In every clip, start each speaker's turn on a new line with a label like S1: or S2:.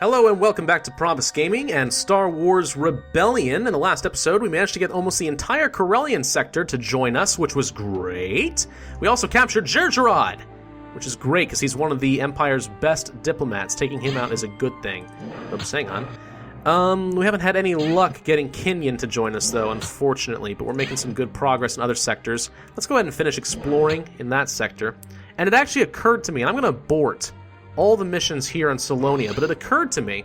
S1: Hello and welcome back to Pravus Gaming and Star Wars Rebellion. In the last episode, we managed to get almost the entire Corellian sector to join us, which was great. We also captured Jerjerrod, which is great because he's one of the Empire's best diplomats. Taking him out is a good thing. Oops, hang on. We haven't had any luck getting Kinyon to join us, though, unfortunately, but we're making some good progress in other sectors. Let's go ahead and finish exploring in that sector. And it actually occurred to me, and I'm going to abort all the missions here on Salonia, but it occurred to me,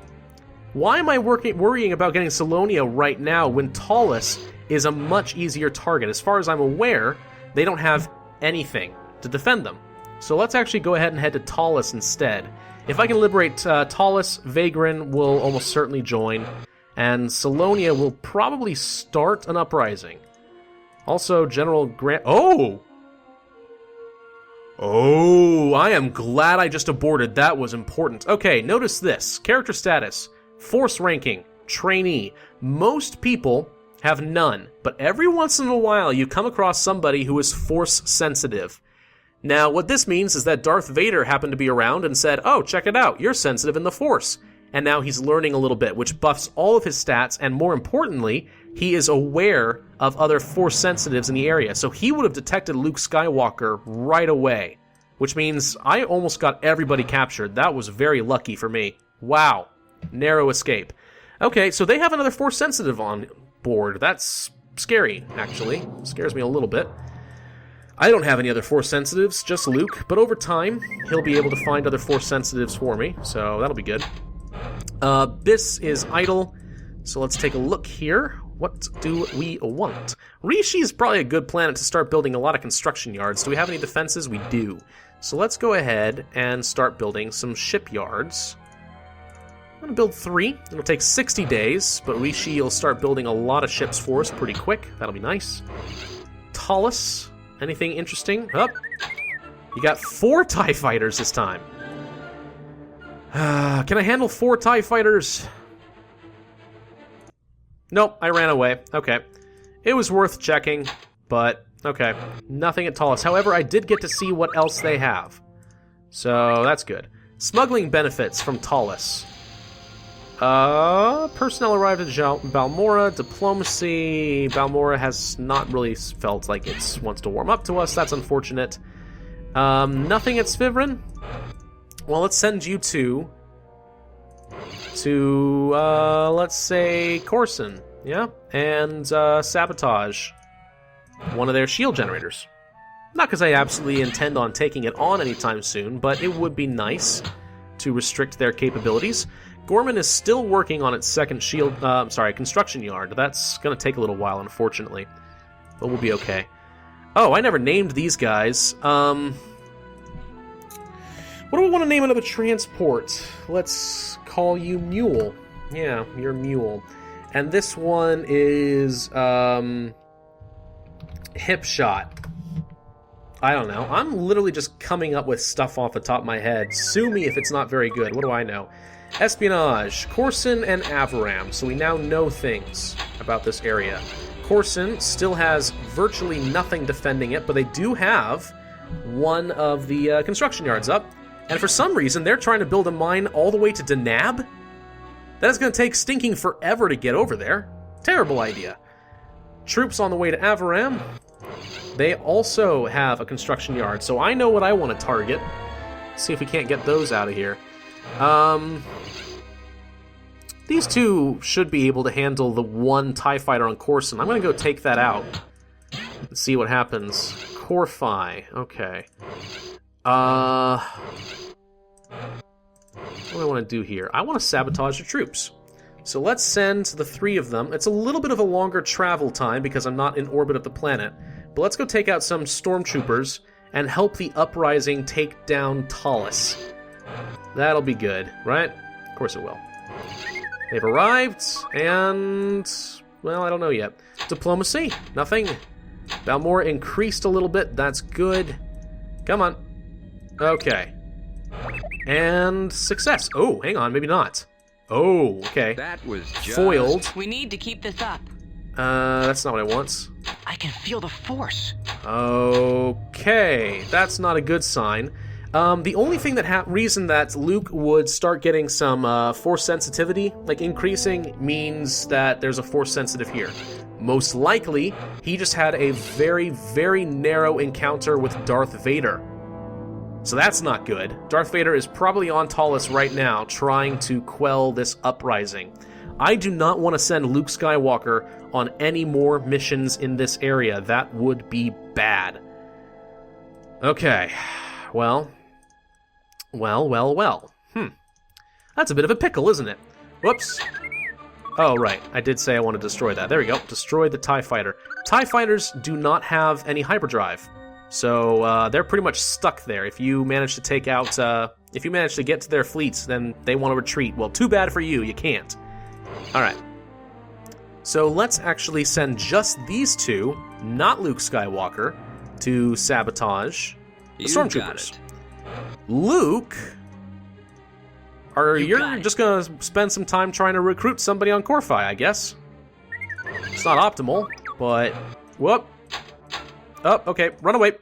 S1: why am I worrying about getting Salonia right now when Talis is a much easier target? As far as I'm aware, they don't have anything to defend them. So let's actually go ahead and head to Talis instead. If I can liberate Talis, Vagrin will almost certainly join, and Salonia will probably start an uprising. Also, General Grant... Oh, I am glad I just aborted. That was important. Okay, notice this. Character status, force ranking, trainee. Most people have none, but every once in a while you come across somebody who is force sensitive. Now, what this means is that Darth Vader happened to be around and said, oh, check it out, you're sensitive in the Force. And now he's learning a little bit, which buffs all of his stats, and more importantly, he is aware of other Force sensitives in the area. So he would have detected Luke Skywalker right away, which means I almost got everybody captured. That was very lucky for me. Wow. Narrow escape. Okay, so they have another Force sensitive on board. That's scary, actually. Scares me a little bit. I don't have any other Force sensitives, just Luke, but over time, he'll be able to find other Force sensitives for me, so that'll be good. This is idle, so let's take a look here. What do we want? Rishi is probably a good planet to start building a lot of construction yards. Do we have any defenses? We do. So let's go ahead and start building some shipyards. I'm going to build 3. It'll take 60 days, but Rishi will start building a lot of ships for us pretty quick. That'll be nice. Talis, anything interesting? Oh, you got 4 TIE fighters this time. Can I handle 4 TIE fighters? Nope, I ran away. Okay. It was worth checking, but okay. Nothing at Talis. However, I did get to see what else they have. So, that's good. Smuggling benefits from Talis. Personnel arrived at Balmora. Diplomacy. Balmora has not really felt like it wants to warm up to us. That's unfortunate. Nothing at Svivrin. Well, let's send you two to, let's say, Corson, yeah? And, Sabotage one of their shield generators. Not because I absolutely intend on taking it on anytime soon, but it would be nice to restrict their capabilities. Gorman is still working on its second construction yard. That's gonna take a little while, unfortunately. But we'll be okay. Oh, I never named these guys. What do we want to name another transport? Let's call you Mule. Yeah, you're Mule. And this one is, Hip Shot. I don't know. I'm literally just coming up with stuff off the top of my head. Sue me if it's not very good. What do I know? Espionage. Corson and Avaram. So we now know things about this area. Corson still has virtually nothing defending it, but they do have one of the construction yards up. And for some reason, they're trying to build a mine all the way to Denab? That is going to take stinking forever to get over there. Terrible idea. Troops on the way to Avaram. They also have a construction yard, so I know what I want to target. See if we can't get those out of here. These two should be able to handle the one TIE fighter on Corson. I'm going to go take that out and see what happens. Corfi. Okay. What do I want to do here? I want to sabotage the troops. So let's send the 3 of them. It's a little bit of a longer travel time because I'm not in orbit of the planet. But let's go take out some stormtroopers and help the uprising take down Talis. That'll be good, right? Of course it will. They've arrived, and... well, I don't know yet. Diplomacy? Nothing. Balmora increased a little bit. That's good. Come on. Okay. And success. Oh, hang on, maybe not. Oh, okay.
S2: That was just...
S1: foiled.
S3: We need to keep this up.
S1: That's not what I want.
S3: I can feel the Force.
S1: Okay, that's not a good sign. The only thing reason that Luke would start getting some force sensitivity, like increasing, means that there's a force sensitive here. Most likely, he just had a very, very narrow encounter with Darth Vader. So that's not good. Darth Vader is probably on Talos right now, trying to quell this uprising. I do not want to send Luke Skywalker on any more missions in this area. That would be bad. Okay, well. That's a bit of a pickle, isn't it? Whoops. Oh, right. I did say I want to destroy that. There we go. Destroy the TIE Fighter. TIE Fighters do not have any hyperdrive. So, they're pretty much stuck there. If you manage to take out, if you manage to get to their fleets, then they want to retreat. Well, too bad for you. You can't. Alright. So, let's actually send just these two, not Luke Skywalker, to sabotage the Stormtroopers. Luke, you're just gonna spend some time trying to recruit somebody on Corfi, I guess. It's not optimal, but whoop. Oh, okay. Run away.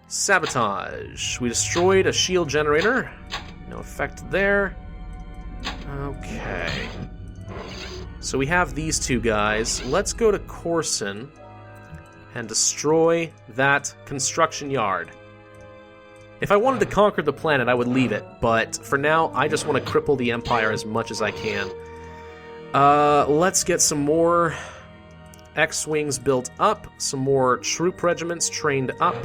S1: Sabotage. We destroyed a shield generator. No effect there. Okay. So we have these two guys. Let's go to Corson and destroy that construction yard. If I wanted to conquer the planet, I would leave it, but for now, I just want to cripple the Empire as much as I can. Let's get some more X-Wings built up, some more troop regiments trained up.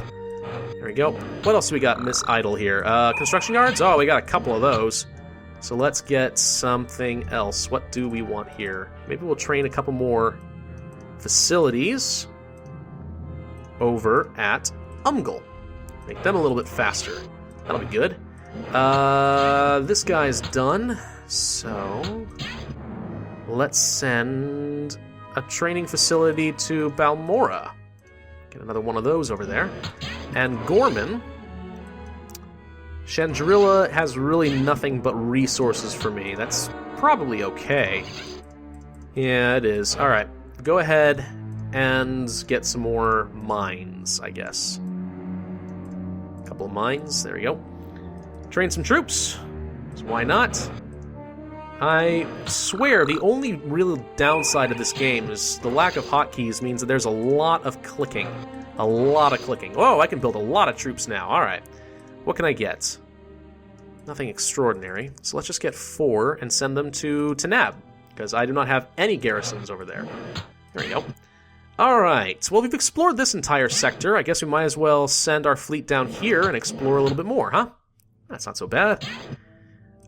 S1: There we go. What else do we got in this idle here? Construction yards? Oh, we got a couple of those. So let's get something else. What do we want here? Maybe we'll train a couple more facilities over at Umgal. Make them a little bit faster. That'll be good. This guy's done, so let's send a training facility to Balmora. Get another one of those over there. And Gorman, Chandrilla has really nothing but resources for me. That's probably okay. Yeah, it is. Alright, go ahead and get some more mines, I guess. A couple of mines, there we go. Train some troops, 'cause why not? I swear the only real downside of this game is the lack of hotkeys means that there's a lot of clicking. A lot of clicking. Oh, I can build a lot of troops now. Alright. What can I get? Nothing extraordinary. So let's just get 4 and send them to Tanab, because I do not have any garrisons over there. There we go. Alright, well, we've explored this entire sector. I guess we might as well send our fleet down here and explore a little bit more, huh? That's not so bad.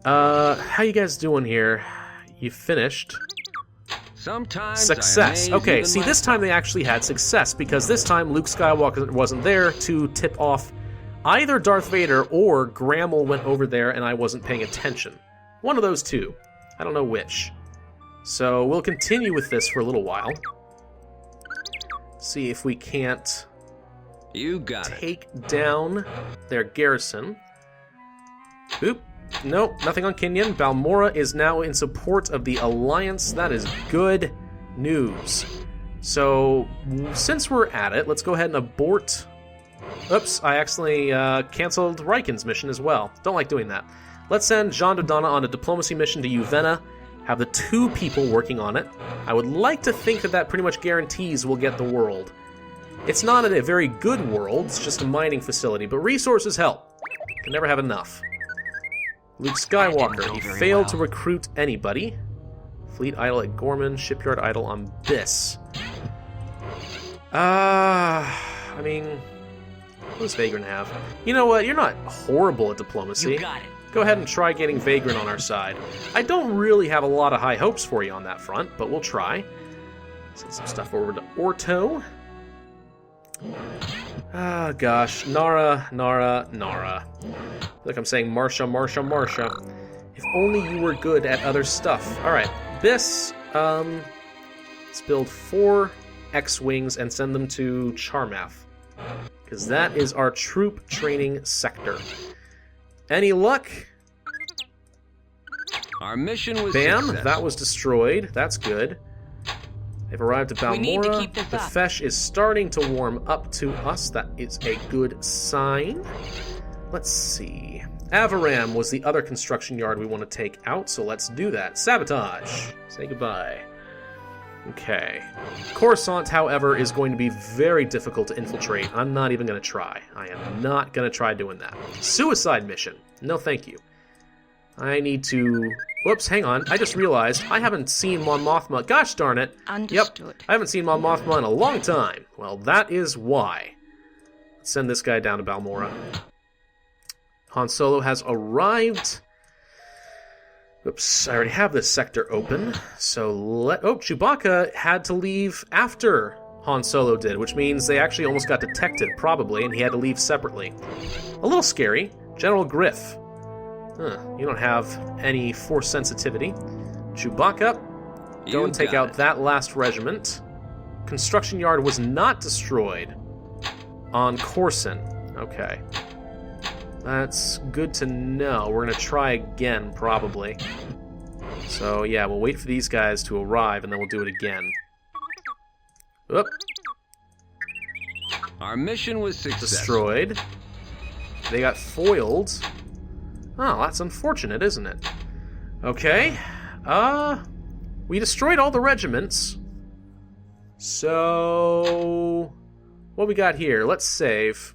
S1: How you guys doing here? You finished.
S2: Sometimes
S1: success. Okay, see, this time they actually had success, because this time Luke Skywalker wasn't there to tip off either Darth Vader or Grammel went over there and I wasn't paying attention. One of those two. I don't know which. So we'll continue with this for a little while. See if we can't take down their garrison. Oop. Nope, nothing on Kenyan. Balmora is now in support of the Alliance. That is good news. So, since we're at it, let's go ahead and abort. Oops, I accidentally canceled Riken's mission as well. Don't like doing that. Let's send Jean Dodonna on a diplomacy mission to Uvenna. Have the 2 people working on it. I would like to think that that pretty much guarantees we'll get the world. It's not a very good world, it's just a mining facility, but resources help. Can never have enough. Luke Skywalker, he failed to recruit anybody. Fleet idle at Gorman, shipyard idle on this. I mean, what does Vagrant have? You know what, you're not horrible at diplomacy.
S2: You got it.
S1: Go ahead and try getting Vagrant on our side. I don't really have a lot of high hopes for you on that front, but we'll try. Send some stuff over to Orto. Ah, gosh. Nara. Like I'm saying Marsha. If only you were good at other stuff. Alright, this, let's build 4 X-Wings and send them to Charmath. Because that is our troop training sector. Any luck?
S2: Our mission was
S1: Bam,
S2: successful.
S1: that was destroyed. That's good. They've arrived at
S3: We need to
S1: Balmora.
S3: keep this
S1: The
S3: up.
S1: Fesh is starting to warm up to us. That is a good sign. Let's see. Avaram was the other construction yard we want to take out, so let's do that. Sabotage. Say goodbye. Okay. Coruscant, however, is going to be very difficult to infiltrate. I'm not even going to try. I am not going to try doing that. Suicide mission. No thank you. I need to... Whoops, hang on. I just realized I haven't seen Mon Mothma. Gosh darn it.
S3: Understood.
S1: Yep, I haven't seen Mon Mothma in a long time. Well, that is why. Let's send this guy down to Balmora. Han Solo has arrived. Oops, I already have this sector open. So Chewbacca had to leave after Han Solo did, which means they actually almost got detected, probably, and he had to leave separately. A little scary. General Griff. You don't have any force sensitivity. Chewbacca, go and take out that last regiment. Construction yard was not destroyed on Coruscant. Okay. That's good to know. We're going to try again, probably. So, yeah, we'll wait for these guys to arrive, and then we'll do it again. Oop.
S2: Our mission was successful.
S1: Destroyed. They got foiled. Oh, that's unfortunate, isn't it? Okay. We destroyed all the regiments. So... what we got here? Let's save,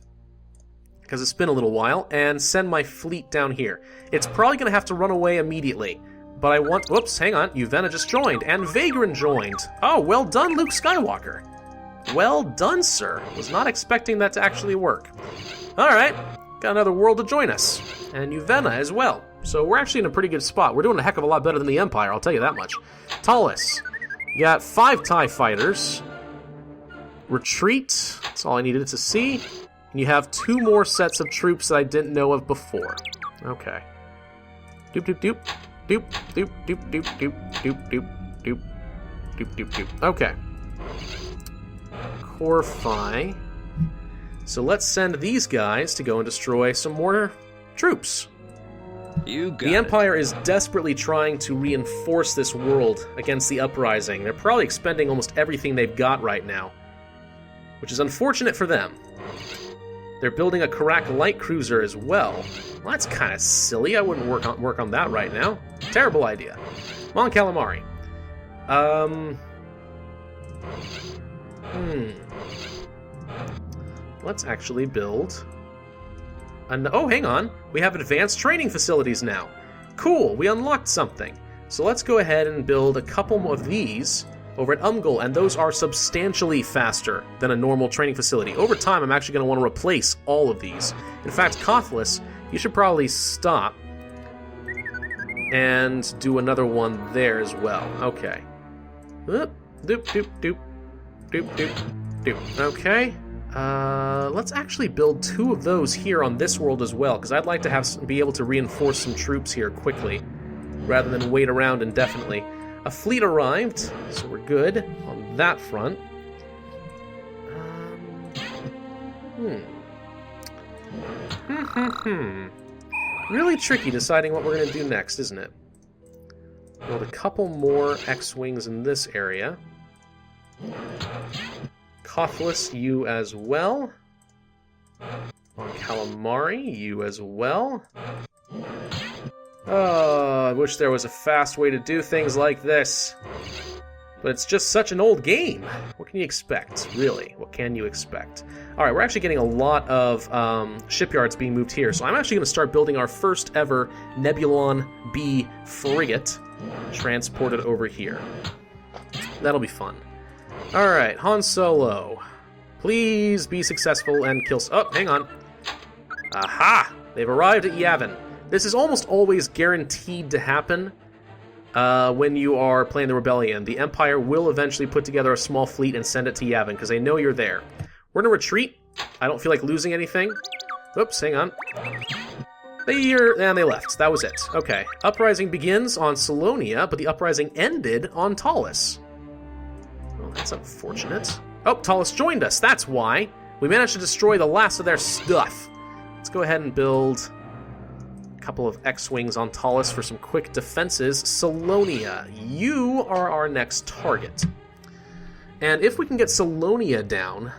S1: because it's been a little while, and send my fleet down here. It's probably going to have to run away immediately, but I want... Whoops, hang on. Yuvena just joined, and Vagrant joined. Oh, well done, Luke Skywalker. Well done, sir. Was not expecting that to actually work. Alright, got another world to join us, and Yuvena as well. So we're actually in a pretty good spot. We're doing a heck of a lot better than the Empire, I'll tell you that much. Tallis, you got 5 TIE fighters. Retreat, that's all I needed to see. And you have 2 more sets of troops that I didn't know of before. Okay. Doop doop doop. Doop doop doop doop doop doop doop doop doop doop doop. Okay. Corfy. So let's send these guys to go and destroy some more troops. The Empire is desperately trying to reinforce this world against the Uprising. They're probably expending almost everything they've got right now, which is unfortunate for them. They're building a Karak light cruiser as well. Well, that's kind of silly. I wouldn't work on that right now. Terrible idea. Mon Calamari. Let's actually build... oh, hang on. We have advanced training facilities now. Cool, we unlocked something. So let's go ahead and build a couple of these over at Umgul, and those are substantially faster than a normal training facility. Over time, I'm actually going to want to replace all of these. In fact, Kothlis, you should probably stop and do another one there as well. Okay. Doop, doop, doop, doop, doop, doop. Okay. Let's actually build 2 of those here on this world as well, because I'd like to be able to reinforce some troops here quickly, rather than wait around indefinitely. A fleet arrived, so we're good on that front. Really tricky deciding what we're going to do next, isn't it? Build a couple more X-Wings in this area. Kothlis, you as well. On Calamari, you as well. Oh, I wish there was a fast way to do things like this. But it's just such an old game. What can you expect, really? What can you expect? Alright, we're actually getting a lot of shipyards being moved here, so I'm actually going to start building our first ever Nebulon B frigate transported over here. That'll be fun. Alright, Han Solo. Please be successful and kill... Oh, hang on. Aha! They've arrived at Yavin. This is almost always guaranteed to happen when you are playing the Rebellion. The Empire will eventually put together a small fleet and send it to Yavin, because they know you're there. We're going to retreat. I don't feel like losing anything. Oops, hang on. And they left. That was it. Okay. Uprising begins on Salonia, but the uprising ended on Tallis. Oh, that's unfortunate. Oh, Tallis joined us. That's why. We managed to destroy the last of their stuff. Let's go ahead and build a couple of X-Wings on Tallis for some quick defenses. Salonia, you are our next target. And if we can get Salonia down,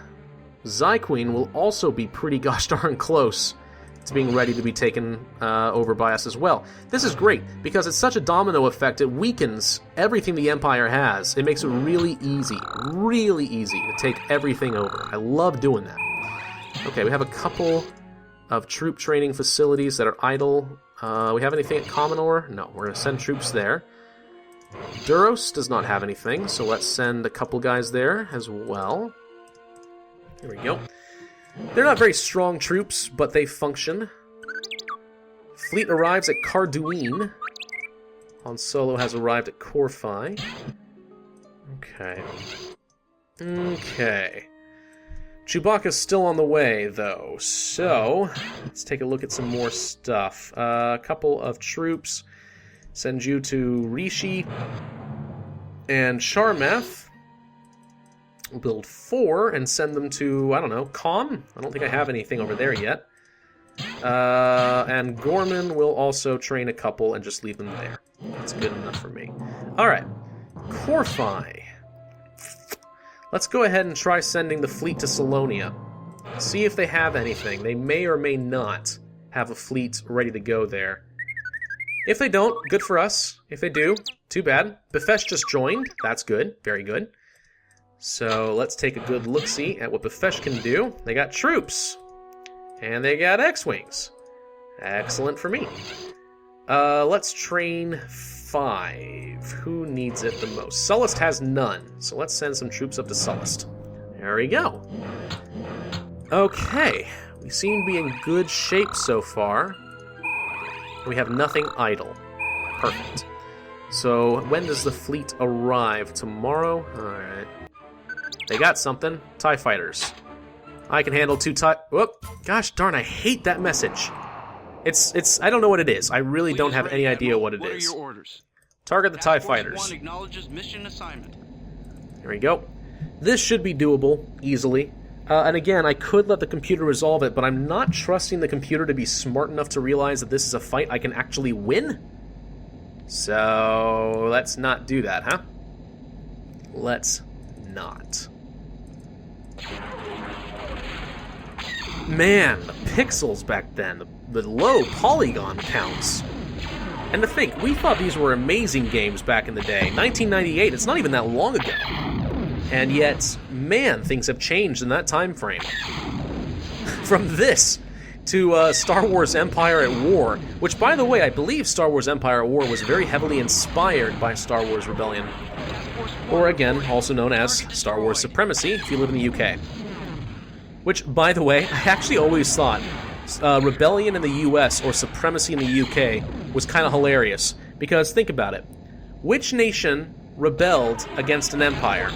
S1: Zyqueen will also be pretty gosh darn close to being ready to be taken over by us as well. This is great, because it's such a domino effect, it weakens everything the Empire has. It makes it really easy to take everything over. I love doing that. Okay, we have a couple of troop training facilities that are idle. We have anything at Commodore? No, we're going to send troops there. Duros does not have anything, so let's send a couple guys there as well. There we go. They're not very strong troops, but they function. Fleet arrives at Carduin. Han Solo has arrived at Corfi. Okay. Okay. Chewbacca's still on the way, though, so let's take a look at some more stuff. A couple of troops. Send you to Rishi and Sharmath. We'll build 4 and send them to, I don't know, Con? I don't think I have anything over there yet. And Gorman will also train a couple and just leave them there. That's good enough for me. Alright. Corfi. Let's go ahead and try sending the fleet to Salonia. See if they have anything. They may or may not have a fleet ready to go there. If they don't, good for us. If they do, too bad. Befesh just joined. That's good. Very good. So let's take a good look-see at what Befesh can do. They got troops. And they got X-Wings. Excellent for me. Let's train 5. Who needs it the most? Sullust has none. So let's send some troops up to Sullust. There we go. Okay. We seem to be in good shape so far. We have nothing idle. Perfect. So when does the fleet arrive? Tomorrow? Alright. They got something. TIE fighters. I can handle 2 TIE... Whoop! Gosh darn, I hate that message. It's I don't know what it is. I really don't have any idea what it is. Target the TIE fighters. There we go. This should be doable, easily. And again, I could let the computer resolve it, but I'm not trusting the computer to be smart enough to realize that this is a fight I can actually win. So, let's not do that, huh? Let's not. Man, the pixels back then, the low polygon counts. And to think, we thought these were amazing games back in the day. 1998, it's not even that long ago. And yet, man, things have changed in that time frame. From this to Star Wars Empire at War, which, by the way, I believe Star Wars Empire at War was very heavily inspired by Star Wars Rebellion. Or again, also known as Star Wars Supremacy, if you live in the UK. Which, by the way, I actually always thought Rebellion in the US or Supremacy in the UK was kind of hilarious. Because, think about it. Which nation rebelled against an empire?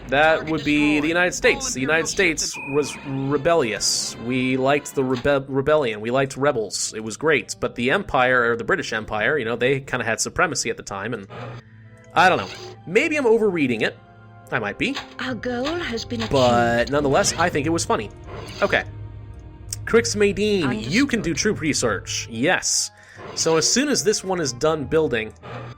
S1: That would be the United States. The United States was rebellious. We liked the rebellion. We liked rebels. It was great. But the Empire, or the British Empire, you know, they kind of had supremacy at the time, and I don't know. Maybe I'm overreading it. I might be.
S3: Our goal has been achieved.
S1: But nonetheless, I think it was funny. Okay. Crix Madine, you can do troop research. Yes. So as soon as this one is done building,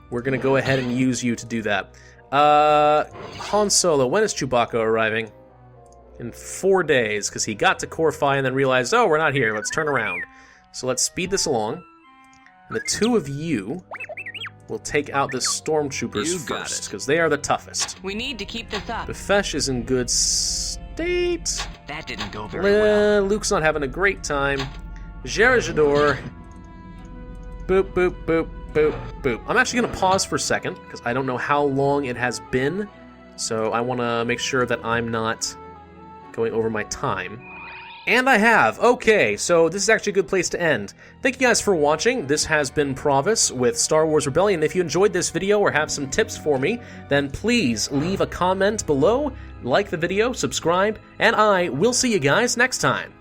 S1: we're going to go ahead and use you to do that. Han Solo, when is Chewbacca arriving? In 4 days, because he got to Corfi and then realized, oh, we're not here, let's turn around. So let's speed this along. And the 2 of you will take out the stormtroopers first, because they are the toughest.
S3: We need to keep this up.
S1: Befesh is in good state.
S3: That didn't go very well.
S1: Luke's not having a great time. Jerajador. Boop, boop, boop, boop, boop. I'm actually going to pause for a second, because I don't know how long it has been, so I want to make sure that I'm not going over my time. And I have. Okay, so this is actually a good place to end. Thank you guys for watching. This has been Pravus with Star Wars Rebellion. If you enjoyed this video or have some tips for me, then please leave a comment below, like the video, subscribe, and I will see you guys next time.